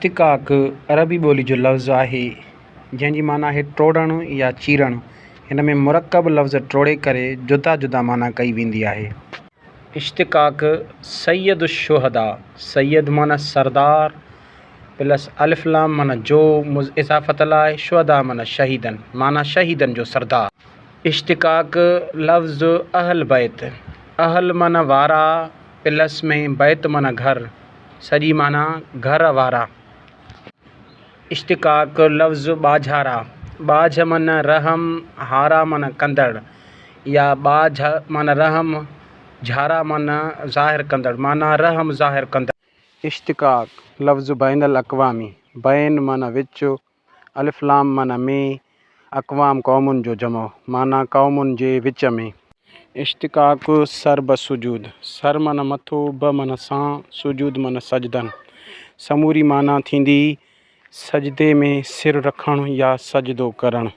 इश्तिक़ाक़ अरबी ॿोली जो लफ़्ज़ु आहे जंहिंजी माना आहे टोड़णु या चीरणु। हिन में मुरकब लफ़्ज़ टोड़े करे जुदा जुदा माना कई वेंदी आहे। इश्तिक़ाक़ सैयद शुहदा, सैयद माना सरदार प्लस अलिफ लाम माना जो इज़ाफ़त लाइ, शुहदा माना शहीदन, माना शहीदन जो सरदार। इश्तिक़ाक़ लफ़्ज़ अहल बैत, अहल माना वारा प्लस में बैत माना घर, सॼी माना घर वारा। इश्तिक़ाक़ लफ़्ज़ बाझारा, बाझ माना रहम, हारा माना कंदड़, या बाझ माना रहम, झारा माना ज़ाहिर कंदड़, माना रहम ज़ाहिर कंदड़। इश्तिक़ाक़ लफ़्ज़ बैनुल अक़वामी, बैन माना विच, अलिफ लाम माना में, अक़वाम क़ौमुनि जो जमो, माना क़ौमुनि जे विच में। इश्तिक़ाक़ सर ब सुजूद, सर माना मथो, ब माना सां, सुजूद माना सजदन, समूरी माना थींदी सजदे में सिर रखणु या सजदो करणु।